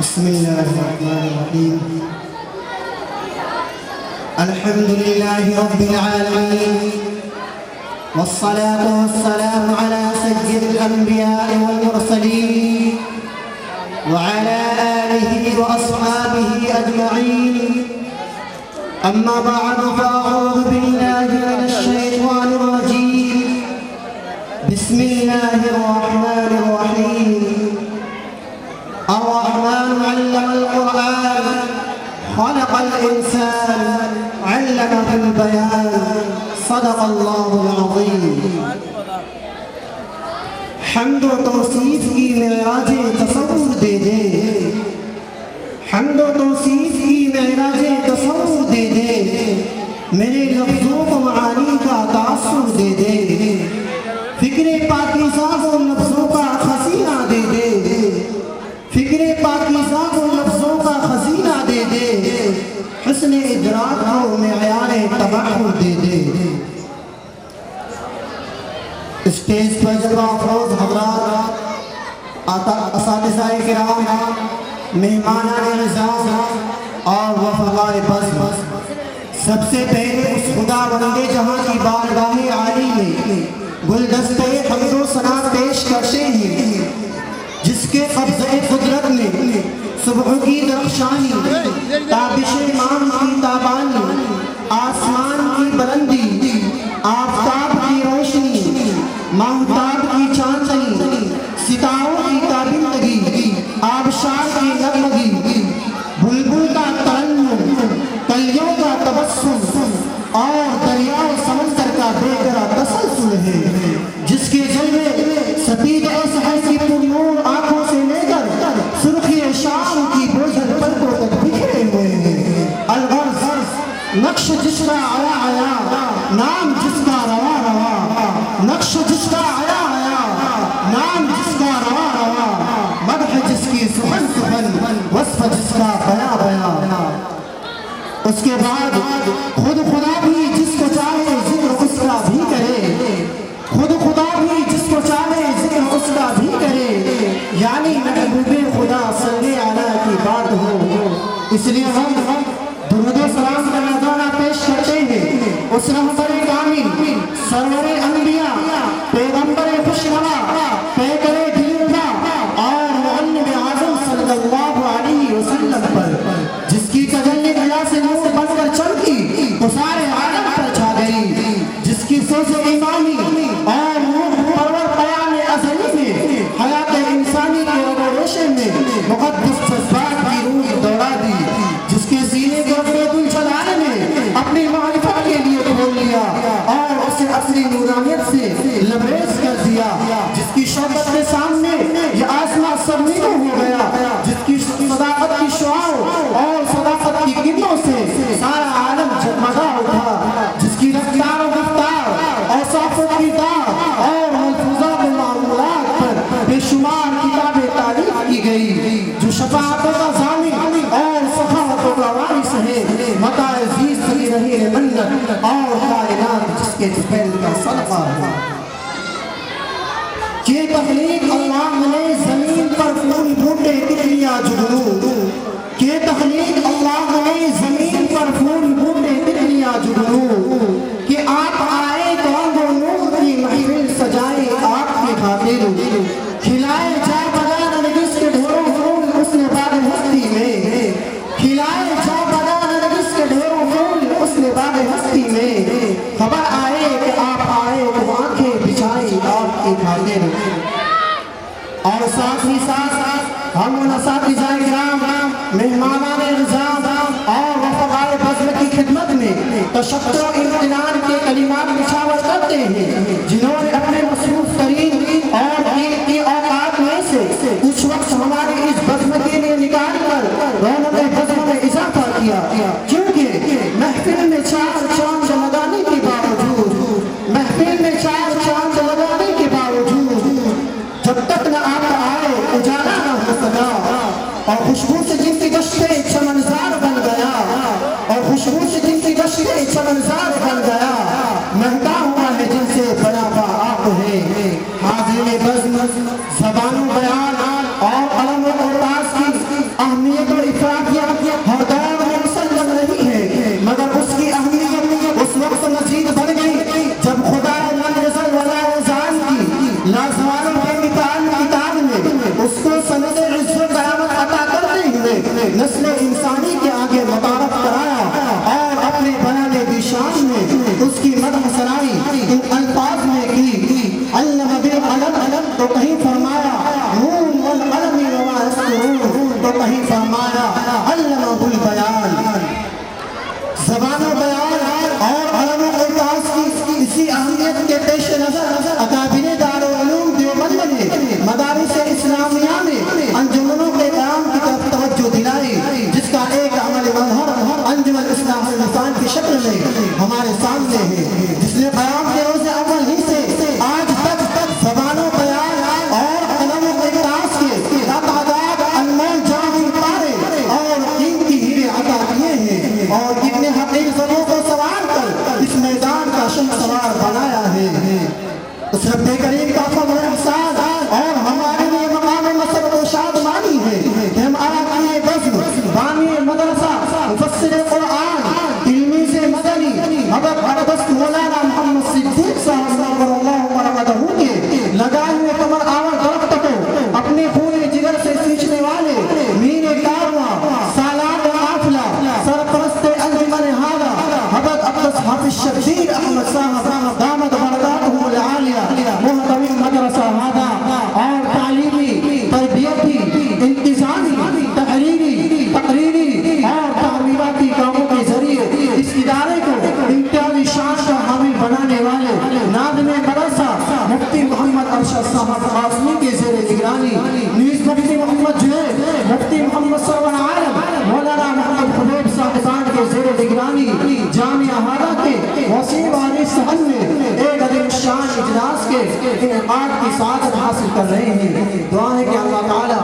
بسم الله الرحمن الرحيم. الحمد لله رب العالمين، والصلاة والسلام على سيد الأنبياء والمرسلين وعلى آله وأصحابه أجمعين. أما بعد، فأعوذ بالله من الشيطان الرجيم. بسم الله الرحمن الرحيم. الرحمن علم القرآن، خلق الإنسان، علمه البيان، صدق الله العظيم. حمد و توصیف کی معراج تصور دے دے، حمد و توصیف کی معراج تصور دے دے، میرے لفظوں کو معانی کا تاثر دے دے، فکر پاکیزہ کو لفظوں کا خزینہ دے دے، فکر پاکیزہ کو لفظوں کا خزینہ دے دے، حسن ادراک کو معیار تبحر دے دے۔ اسٹیج پر جلوہ افروز حضرات، اساتذہ کرام، مہمانان اعزاز اور وفقاء بزم، سب سے پہلے اس خدا بند جہاں کی بارگاہ عالی میں گلدستہ حمد و ثنا پیش کرتے ہیں، جس کے قبضہ قدرت میں صبح کی درخشانی، تابش مام کی تابانی، آسمان کی بلندی، آفتاب کی روشنی، ماہتاب کی چاندنی، ستاروں کی تابندگی، آبشار کی نغمگی، بلبل کا ترنم، کلیوں کا تبسم اور دریا و سمندر کا بے گرا تسلسل ہے، جس کے جلوے سپید سحر کی پرنور آنکھوں سے لے کر سرخی شام کی بوجھل پلکوں تک بکھرے ہوئے ہیں۔ الغرض نقش جس کا آیا آیا، نام جس کا روا روا، نقش جس کا آیا آیا، نام جس کا روا روا، مدح جس کی سخن سخن، وصف جس کا بیاں بیاں۔ اس کے بعد خود خدا بھی جس کو چاہے ذکر اس کا بھی کرے، خود خدا بھی جس کو چاہے ذکر اس کا بھی کرے، یعنی محبوب خدا صلی علیہ کی بات ہو۔ اس لیے ہم درود و سلام کا نذرانہ پیش کرتے ہیں اس رہبر کامل، سرور انبیاء، پیغمبر خوشنما، پیکر دلربا اور معلم اعظم صلی اللہ علیہ وسلم پر، جس کی تجلی ضیا سے نور بن کر چمکی تو سارے عالم پر چھا گئی، جس کی سوچ ایمانی اور روح پرور قیام ازلی میں حیات انسانی کے رگ و ریشے میں مقدس جذبات کی روح دوڑا دی، جس کے سینے کو عبد الجلال نے اپنی معرفت کے لیے کھول لیا اور اسے اپنی نورانیت سے لبریز کر دیا، جس کی شوکت کے سامنے یہ آسمان سرنگوں ہو گیا، جس کی صداقت کی شعاعوں اور صداقت کی کرنوں سے سارا عالم جگمگا اٹھا، جس کی رفتار و گفتار اور صاف و کردار اور ملفوظات و معمولات پر بے شمار کتابیں تعریف کی گئی، جو شفاعتوں کا ضامن اور سخاوتوں کا وارث ہے، متاع زیست کی رہی ہے منت اور کائنات جس کے جبیل کا صدقہ ہے۔ یہ تخلیق اللہ نے زمین پر پھول بوٹے تکلیاں جگنو، یہ تخلیق اللہ نے زمین پر پھول بوٹے تکلیاں جگنو، کہ آپ آئے تو رنگ و نور کی محفل سجائے آپ کی خاطر، کھلائے جا بغیر نرگس کے ڈھیروں پھول اس نے باغ ہستی میں، کھلائے جا بغیر نرگس کے ڈھیروں پھول اس نے باغ ہستی میں، خبر آئے کہ آپ آئے تو آنکھیں بچھائی آپ کی خاطر۔ اور ساتھ ہی ساتھ ہم ان اساتذہ کرام، مہمانان اعزاز اور وفقاء بزم کی خدمت میں تشکر و امتنان کے کلمات نچھاور کرتے ہیں، جنہوں نے اپنے مصروف ترین اور قیمتی اوقات میں سے کچھ وقت ہمارے اس بزم کے لیے نکال کر رونق بزم میں اضافہ کیا، کیونکہ محفل میں چار چاند لگانے کے باوجود، محفل میں چار چاند لگانے کے باوجود جب تک نہ آپ آئے اجالا نہ ہو سکا، اور خوشبو سے جن کی گشتے چمنزار بن گیا، اور خوشبو سے جن کی گشتے چمنزار بن گیا، مہنگا ہوا ہے جن سے بنا با آپ ہے، حاضرین بزم زبان و بیان اور قلم و انداز کی اہمیت اور افرادیت ہر دور میں مسلم رہی ہے، مگر اس کی اہمیت اس وقت مزید بڑھ گئی جب خدا منزل ولا وزان کی لازوالوں کے کتاب میں اس کو سند عزت و کرامت عطا کرتے ہوئے نسل انسانی کے آگے متعارف کرایا اور اپنے بنانے کی شان میں اس کی مدح سنائی ان الفاظ میں کی علم بالقلم تو کہیں فرمایا نون والقلم وما یسطرون تو کہیں فرمایا علم بالبیان۔ زبان و بیان اور علم و اعتراض کی اسی اہمیت کے پیش نظر اکابر دارالعلوم دیوبند نے مدارس اسلامیہ میں انجمنوں کے قیام کی طرف توجہ دلائی، جس کا ایک عمل مظہر انجمن اصلاح اللسان کی شکل میں ہمارے سامنے ہے، جس نے قیام کے روز اول ہی سے آج تک زبان و بیان اور علم و اعتراض کے تعداد انمول جامع پارے اور قیمتی ہیرے عطا کیے ہیں اور ابن حقیق زبوں کو سوار کر اس میدان کا شہسوار بنایا ہے۔ اس رب کریم کا فضل و احسان اور ہمارے لیے مقام مسرت و شادمانی ہے کہ ہم آرائی بزم بانی مدرسہ مفسر قرآن علمی سے مدنی حضرت عربست مولانا محمد صدیق صاحب نور اللہ مرمدہ کے لگائے ہوئے کمر آور درخت کو اپنے خون جگر سے سینچنے والے مین کارواں سالار قافلہ سرپرست انجمن ہادہ حضرت اقدس حافظ شبیر احمد صاحب دامت برکاتہ العالیہ محتوی مدرسہ ہادہ اور تعلیمی تربیتی انتظامی تقریری اور تعمیراتی کاموں کے ذریعے اس ادارے کو امتیازی شان کا حامل بنانے والے ناظم مدرسہ مفتی محمد ارشد صاحب قاسمی کے زیر نگرانی نیز مفتی محمد جنید مفتی محمد سرور عالم مولانا محمد حبیب صاحبان کے زیر نگرانی جامعہ ہادہ کے وسیع والی صحن میں ایک عظیم شان اجلاس کے انعقاد کی سعادت حاصل کر رہے ہیں۔ دعا ہے کہ اللہ تعالی